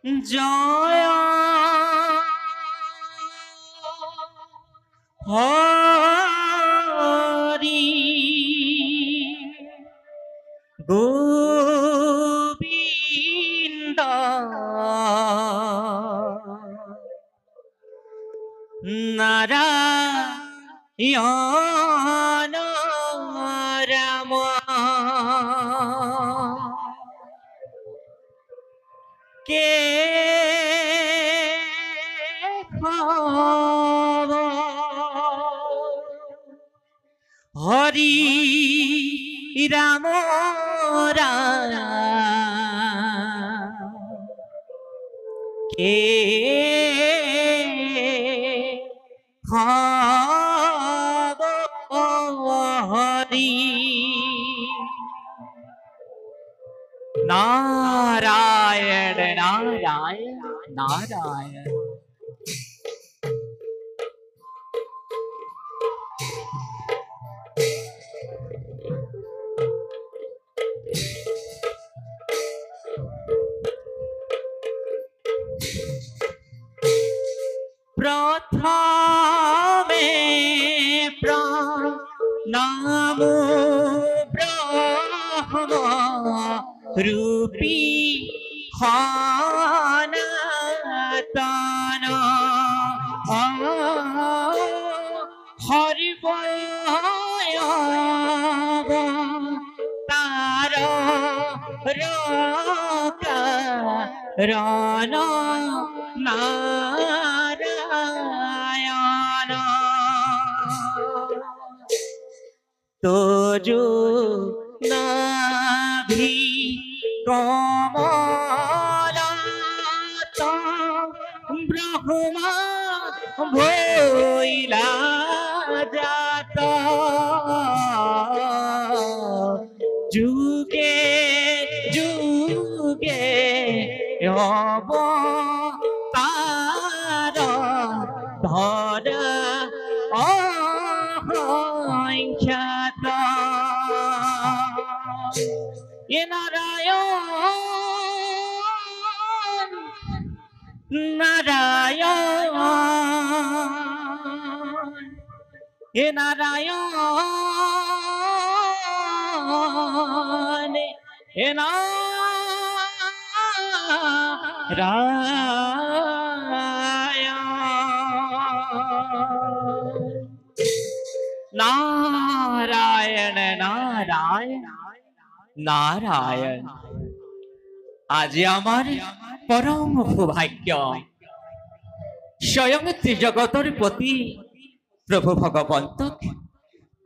জয় হরি গোবিন্দ নারায়ণ রাম কে হরি রাম কে হরি নারায়ণ নারায়ণ নারায়ণ। প্রথমে প্রণাম ব্রহ্ম রূপী সনাতন হরি তার রণ নারায়ণ তোজো নাভি কমল ব্রহ্মা ভৈলা জাত যুগে যুগে অবতার ধর অসংখ্যাত এ নারায়ণ নারায়ণ হে নারায়ণ হে নারায়ণ নারায়ণ নারায়ণ। আজ আমার পরম সৌভাগ্য স্বয়ং ত্রিজগতর পতি প্রভু ভগবন্ত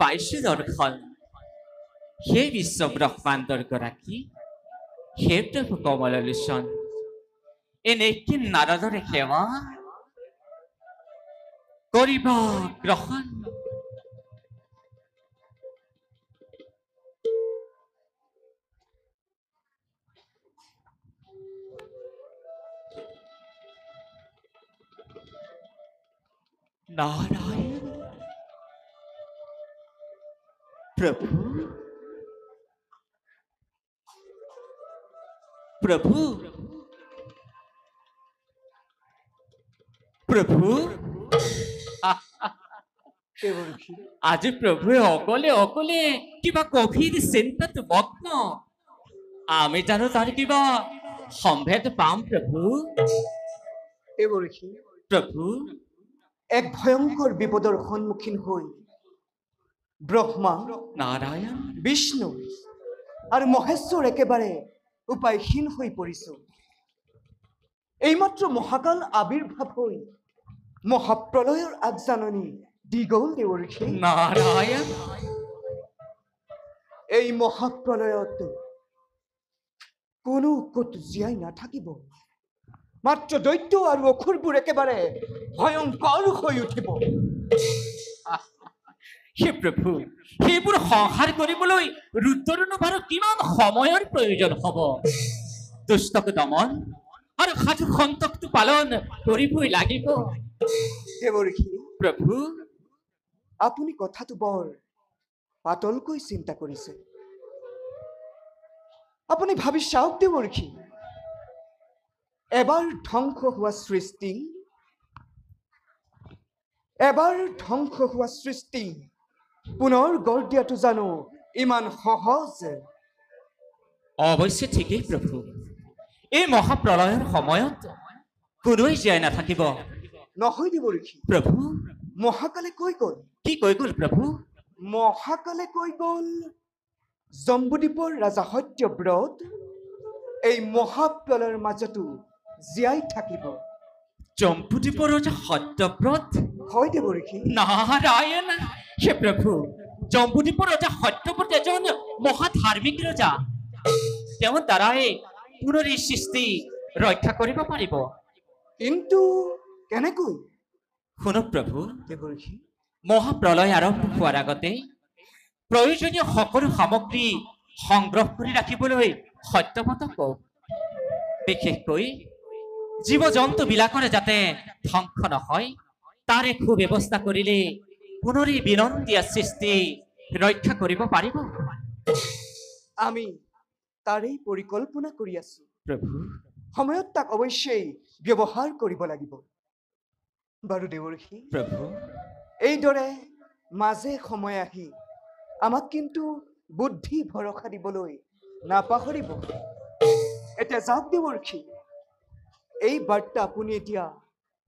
পাইছো দর্শন। হে বিশ্ব ব্রহ্মাণ্ডৰ গৰাকী হে প্ৰভু কমল লোচন এনেকি নাৰদৰে সেৱা কৰিবা গ্ৰহণ। নারায়ণ প্রভু প্রভু প্রভু আজি প্রভু অকলে অকলে কিবা গভীর চিন্তাত মগ্ন। আমি জানো তার কিবা সম্ভেদ পাম প্রভু। প্রভু এক ভয়ঙ্কর বিপদৰ সন্মুখীন হৈ ব্ৰহ্মা নারায়ণ বিষ্ণু আৰু মহেশ্বৰ একেবাৰে উপায়হীন হৈ পৰিছো। এইমাত্ৰ মহাকাল আবিৰ্ভাৱ হৈ মহাপ্ৰলয়ৰ আগজাননী দি গ'ল দেৱৰ্ষি। নারায়ণ এই মহাপ্ৰলয়ত কোনো ক'তো জীয়াই নাথাকিব। মাত্ৰ দৈত্য আৰু অসুৰবোৰ একেবাৰে ভয়ংকৰ হৈ উঠিব। হে প্ৰভু সেইবোৰ সংহাৰ কৰিবলৈ ৰুদ্ৰনো বাৰু কিমান সময়ৰ প্ৰয়োজন হ'ব। দুষ্টক দমন আৰু সাধু সন্তকটো পালন কৰিবই লাগিব। দেৱৰ্ষি প্ৰভু আপুনি কথাটো বৰ পাতলকৈ চিন্তা কৰিছে। আপুনি ভাবি চাওক দেৱৰ্ষি এবাৰ ধ্বংস হোৱা সৃষ্টি পুনৰ গঢ় দিয়াটো জানো ইমান সহজ? অৱশ্যে ঠিকেই প্ৰভু, এই মহাপ্ৰলয়ৰ সময়ত কোনোৱে জীয়াই নাথাকিব। নহয় দেৱঋষি, প্ৰভু, মহাকালে কৈ গ'ল। কি কৈ গ'ল প্ৰভু? মহাকালে কৈ গ'ল, জম্বুদ্বীপৰ ৰাজা সত্যব্ৰত এই মহাপ্ৰলয়ৰ মাজতো জীয়াই থাকিব। জম্বুদ্বীপৰ ৰজা সত্যব্ৰত? হয় দেৱঋষি। নাৰায়ণ, হে প্ৰভু, জম্বুদ্বীপৰ ৰজা সত্যব্ৰত এজন মহাধাৰ্মিক ৰজা। তেওঁৰ দ্বাৰাই পুনৰ এই সৃষ্টি ৰক্ষা কৰিব পাৰিব। কিন্তু কেনেকৈ? শুনক প্ৰভু, দেৱঋষি, মহাপ্ৰলয় আৰম্ভ হোৱাৰ আগতে প্ৰয়োজনীয় সকলো সামগ্ৰী সংগ্ৰহ কৰি ৰাখিবলৈ সত্যব্ৰতক কওক। বিশেষকৈ জীৱ জন্তুবিলাকৰে যাতে ধ্বংস নহয় তাৰে সুব্যৱস্থা কৰিলে পুনৰ এই বিনন্দীয়া সৃষ্টি ৰক্ষা কৰিব পাৰিব। আমি তাৰেই পৰিকল্পনা কৰি আছো প্ৰভু। সময়ত তাক অৱশ্যেই ব্যৱহাৰ কৰিব লাগিব। বাৰু দেৱঋষি, প্ৰভু, এইদৰে মাজে সময়ে আহি আমাক কিন্তু বুদ্ধি ভৰসা দিবলৈ নাপাহৰিব। এতিয়া যাওক দেৱঋষি, এই বাৰ্তা আপুনি এতিয়া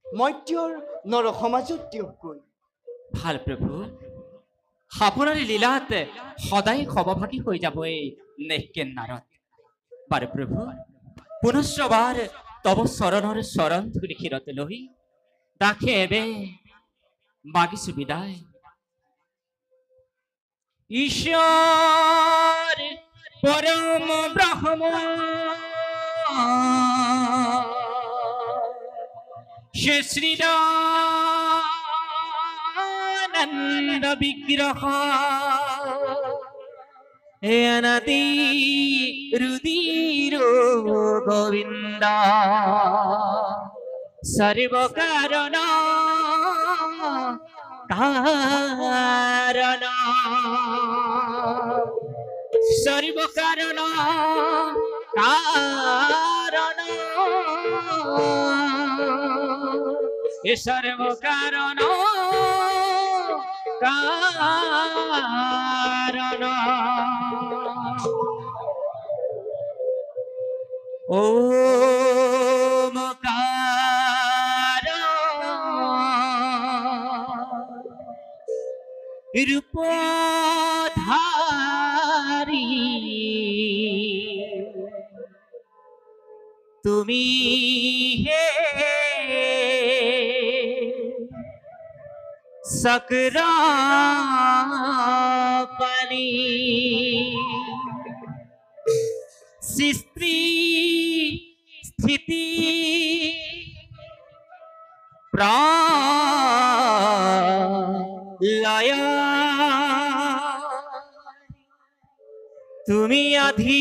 মৰ্ত্যৰ নৰ সমাজত দিয়কগৈ। ভাল প্ৰভু, আপোনাৰ লীলাত সদায় সমভাগী হৈ যাব এই নেকেন্নাৰত। বাৰু প্ৰভু, পুনশ্চবাৰ তব চৰণৰ চৰণ ধুলি শিৰত লৈ তাকে এবে মাগিছো বিদায়। ঈশ্বৰ পৰম ব্ৰহ্ম শ্ৰীদানন্দ বিগ্ৰহ হে অনাদি ৰুদিৰ গোবিন্দ সর্বকারণ কারণ সর্বকারণ কারণ এ সর্বকারণ কারণ ওম রূপধারী তুমি হে সকরাপনি সৃষ্টি স্থিতি প্রলয় তুমি অধিকারী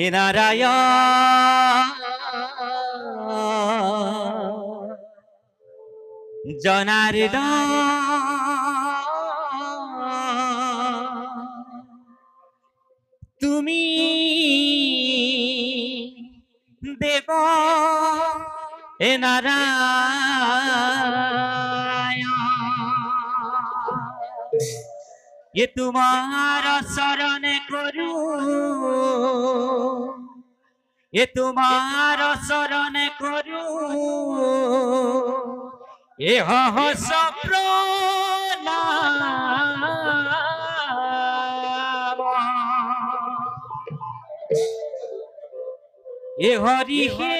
এ নারায়ণ জনার্দন তুমি দেব এ নারায়ণ ये तुम्हारा शरण करू ये तुम्हारा शरण करू ये हस ये हरि हे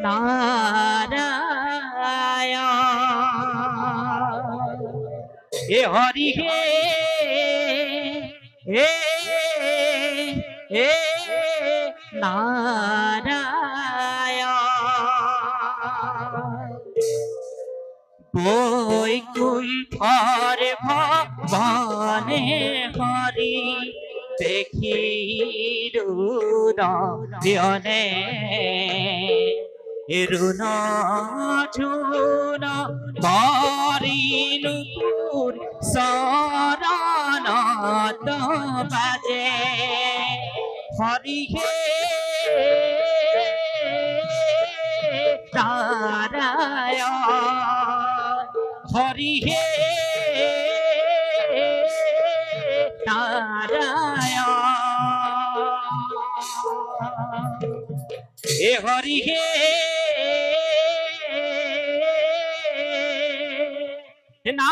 नारायण ये हरि हे नारायण বৈকুণ্ঠর ভবনে হরি দেখি রুদনে এরুনা ঝুনা বারিনুপুর সরানাত বাজে হরি হে নারায়ণ হরি হে নারায়ণ এ হরি হে না